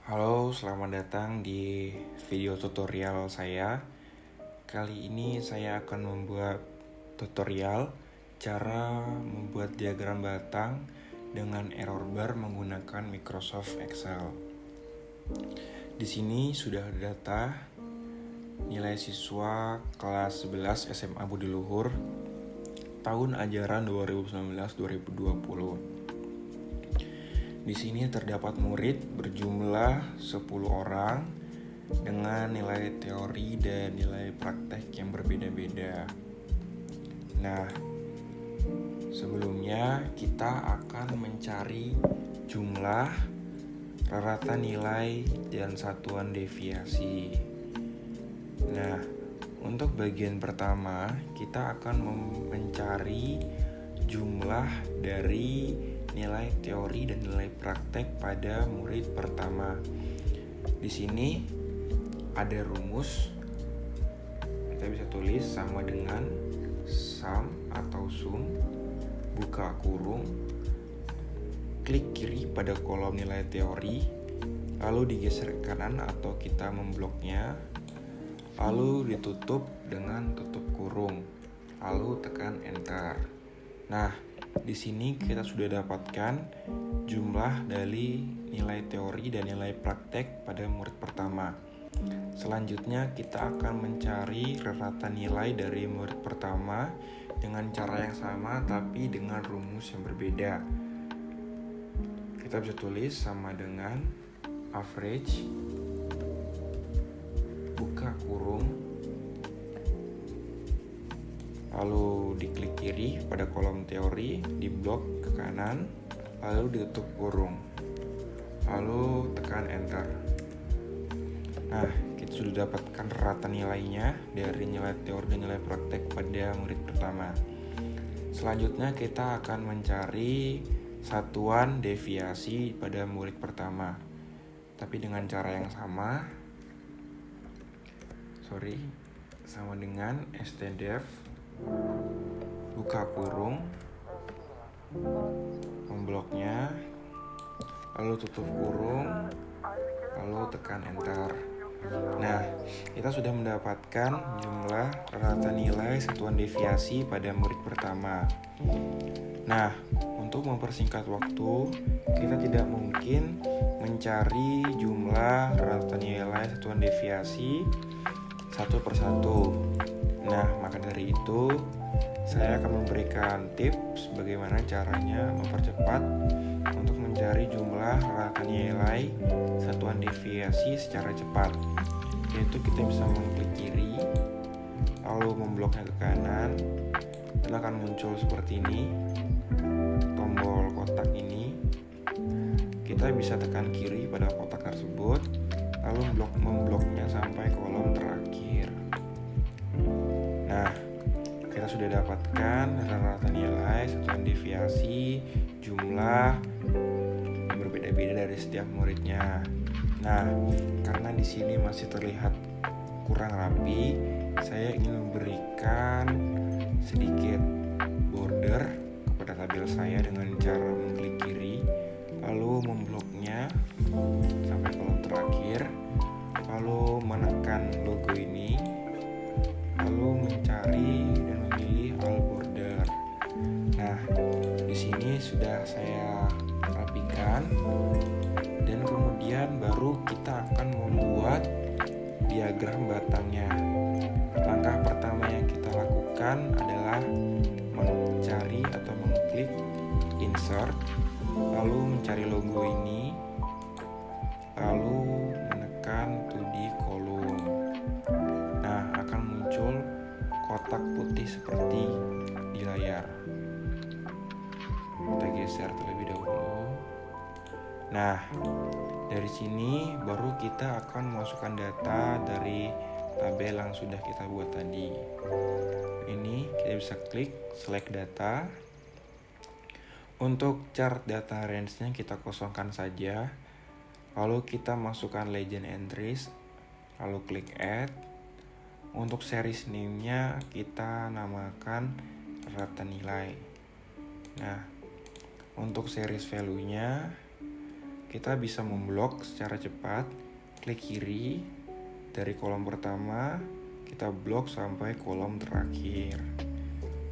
Halo, selamat datang di video tutorial saya. Kali ini saya akan membuat tutorial cara membuat diagram batang dengan error bar menggunakan Microsoft Excel. Di sini sudah ada data nilai siswa kelas 11 SMA Budi Luhur tahun ajaran 2019-2020. Di sini terdapat murid berjumlah 10 orang dengan nilai teori dan nilai praktek yang berbeda-beda. Nah, sebelumnya kita akan mencari jumlah, rata nilai, dan satuan deviasi. Nah, untuk bagian pertama kita akan mencari jumlah dari nilai teori dan nilai praktek pada murid pertama. Di sini ada rumus. Kita bisa tulis sama dengan sum atau sum, buka kurung, klik kiri pada kolom nilai teori, lalu digeser ke kanan atau kita membloknya, lalu ditutup dengan tutup kurung, lalu tekan enter. Nah, di sini kita sudah dapatkan jumlah dari nilai teori dan nilai praktek pada murid pertama. Selanjutnya kita akan mencari rata nilai dari murid pertama dengan cara yang sama tapi dengan rumus yang berbeda. Kita bisa tulis sama dengan average, buka kurung, lalu diklik kiri pada kolom teori, diblok ke kanan, lalu ditutup kurung, lalu tekan enter. Nah, kita sudah dapatkan rata nilainya dari nilai teori dan nilai praktek pada murid pertama. Selanjutnya kita akan mencari satuan deviasi pada murid pertama, tapi dengan cara yang sama. Sama dengan stdef, buka kurung, membloknya, lalu tutup kurung, lalu tekan enter. Nah, kita sudah mendapatkan jumlah rata nilai satuan deviasi pada murid pertama. Nah, untuk mempersingkat waktu, kita tidak mungkin mencari jumlah rata nilai satuan deviasi satu persatu. Nah, maka dari itu saya akan memberikan tips bagaimana caranya mempercepat untuk mencari jumlah rata nilai satuan deviasi secara cepat. Yaitu kita bisa mengklik kiri, lalu membloknya ke kanan, dan akan muncul seperti ini, tombol kotak ini. Kita bisa tekan kiri pada kotak tersebut, lalu membloknya sampai kolom terakhir. Nah, kita sudah dapatkan rata nilai satuan deviasi jumlah yang berbeda-beda dari setiap muridnya. Nah, karena di sini masih terlihat kurang rapi, saya ingin memberikan sedikit border kepada tabel saya dengan cara mengklik kiri, lalu membloknya sampai kolom terakhir, lalu menekan logo ini, lalu mencari dan memilih all border. Nah, di sini sudah saya rapikan, dan kemudian baru kita akan membuat diagram batangnya. Langkah pertama yang kita lakukan adalah mencari atau mengklik insert, lalu mencari logo ini, lalu menekan 2D column. Nah, akan muncul kotak putih seperti di layar. Kita geser terlebih dahulu. Nah, dari sini baru kita akan memasukkan data dari tabel yang sudah kita buat tadi. Ini kita bisa klik select data. Untuk chart data range-nya kita kosongkan saja. Lalu kita masukkan legend entries, lalu klik add. Untuk series name-nya kita namakan rata nilai. Nah, untuk series value-nya kita bisa memblok secara cepat. Klik kiri dari kolom pertama, kita blok sampai kolom terakhir.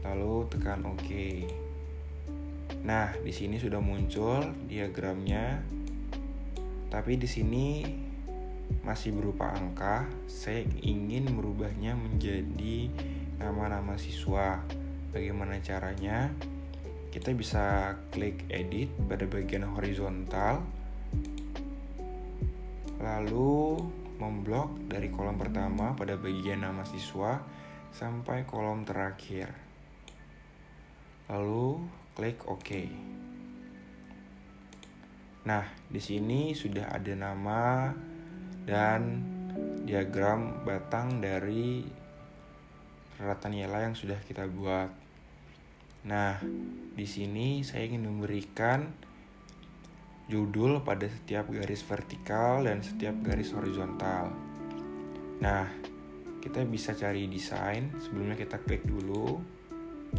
Lalu tekan OK. Nah, di sini sudah muncul diagramnya. Tapi di sini masih berupa angka. Saya ingin merubahnya menjadi nama-nama siswa. Bagaimana caranya? Kita bisa klik edit pada bagian horizontal, lalu memblok dari kolom pertama pada bagian nama siswa sampai kolom terakhir. Lalu klik OK. Nah, di sini sudah ada nama dan diagram batang dari raratan nilai yang sudah kita buat. Nah, di sini saya ingin memberikan judul pada setiap garis vertikal dan setiap garis horizontal. Nah, kita bisa cari desain. Sebelumnya kita klik dulu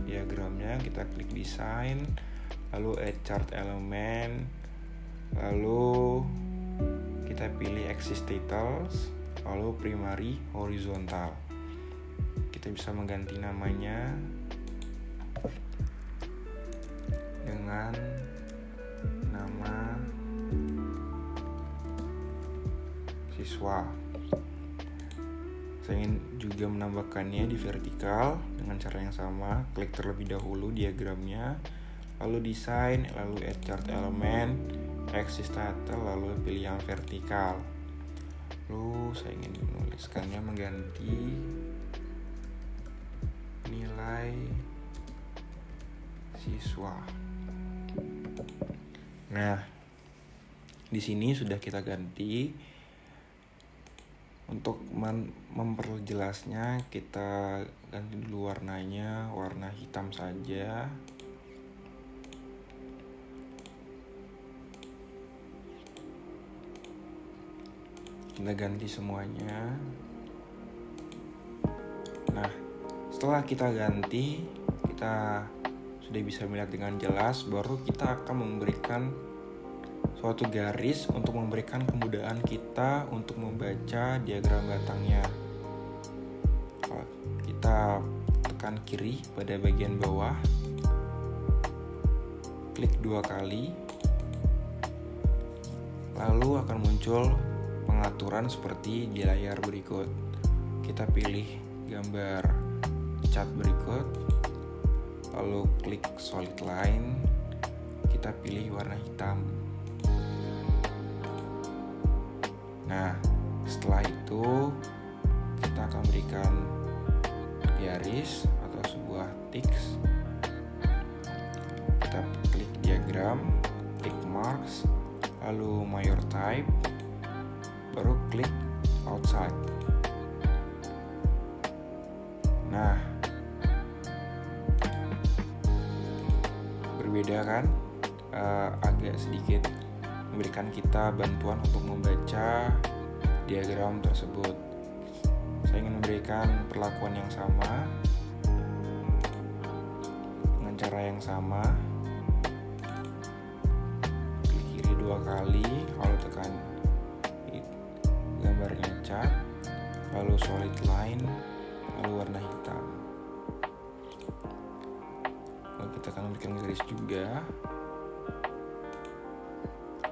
diagramnya, kita klik desain, lalu add chart element, lalu kita pilih axis titles, lalu primary horizontal. Kita bisa mengganti namanya dengan nama siswa. Saya ingin juga menambahkannya di vertikal dengan cara yang sama. Klik terlebih dahulu diagramnya, lalu desain, lalu add chart element, axis title, lalu pilih yang vertikal. Lalu saya ingin menuliskannya mengganti nilai siswa. Nah, di sini sudah kita ganti. Untuk memperjelasnya, kita ganti dulu warnanya, warna hitam saja. Kita ganti semuanya. Nah, setelah kita ganti, kita sudah bisa melihat dengan jelas. Baru kita akan memberikan suatu garis untuk memberikan kemudahan kita untuk membaca diagram batangnya. Kita tekan kiri pada bagian bawah, klik 2 kali, lalu akan muncul pengaturan seperti di layar berikut. Kita pilih gambar cat berikut, lalu klik solid line, kita pilih warna hitam. Nah, setelah itu kita akan berikan garis atau sebuah tiks. Kita klik diagram, tick marks, lalu major type, baru klik outside. Nah, berbeda kan? Agak sedikit memberikan kita bantuan untuk membaca diagram tersebut. Saya ingin memberikan perlakuan yang sama dengan cara yang sama. Klik kiri 2 kali, lalu tekan gambarnya cat, lalu solid line, lalu warna hitam. Lalu kita akan memberikan garis juga,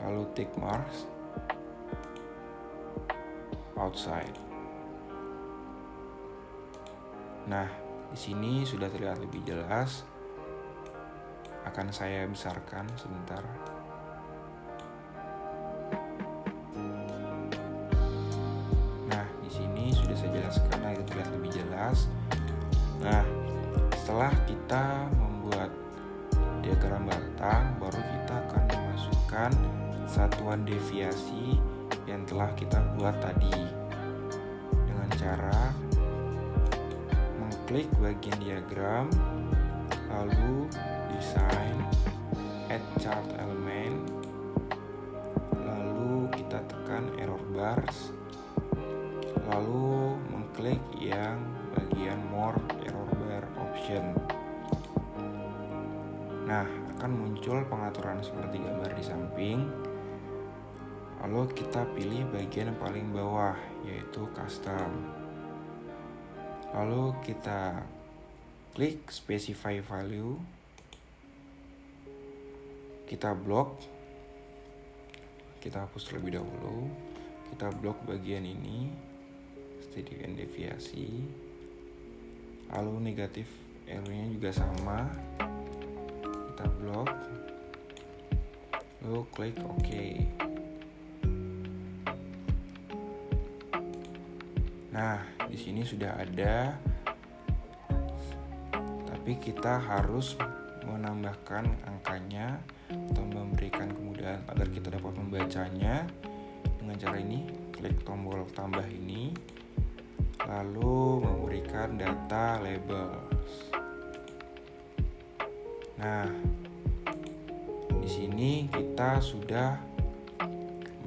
lalu tick marks, outside. Nah, di sini sudah terlihat lebih jelas. Akan saya besarkan sebentar. Nah, di sini sudah saya jelaskan agar terlihat lebih jelas. Nah, setelah kita membuat diagram batang, baru kita akan memasukkan satuan deviasi yang telah kita buat tadi dengan cara mengklik bagian diagram, lalu desain, add chart element, lalu kita tekan error bars, lalu mengklik yang bagian more error bar option. Nah, akan muncul pengaturan seperti gambar di samping. Lalu kita pilih bagian paling bawah, yaitu custom. Lalu kita klik specify value. Kita blok. Kita hapus terlebih dahulu. Kita blok bagian ini, steady and deviasi. Lalu negatif error-nya juga sama. Kita blok. Lalu klik OK. Nah, di sini sudah ada. Tapi kita harus menambahkan angkanya atau memberikan kemudahan agar kita dapat membacanya dengan cara ini. Klik tombol tambah ini, lalu memberikan data labels. Nah, di sini kita sudah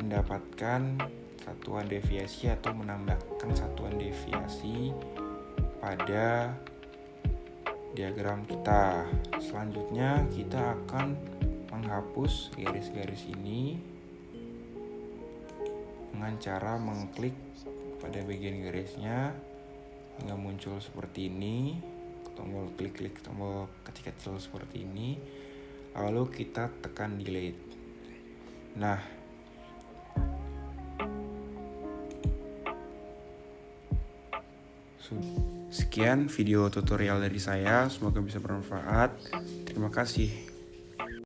mendapatkan satuan deviasi atau menambahkan satuan deviasi pada diagram kita. Selanjutnya kita akan menghapus garis-garis ini dengan cara mengklik pada bagian garisnya hingga muncul seperti ini. Tombol klik tombol kecil-kecil seperti ini. Lalu kita tekan delete. Nah, sekian video tutorial dari saya, semoga bisa bermanfaat. Terima kasih.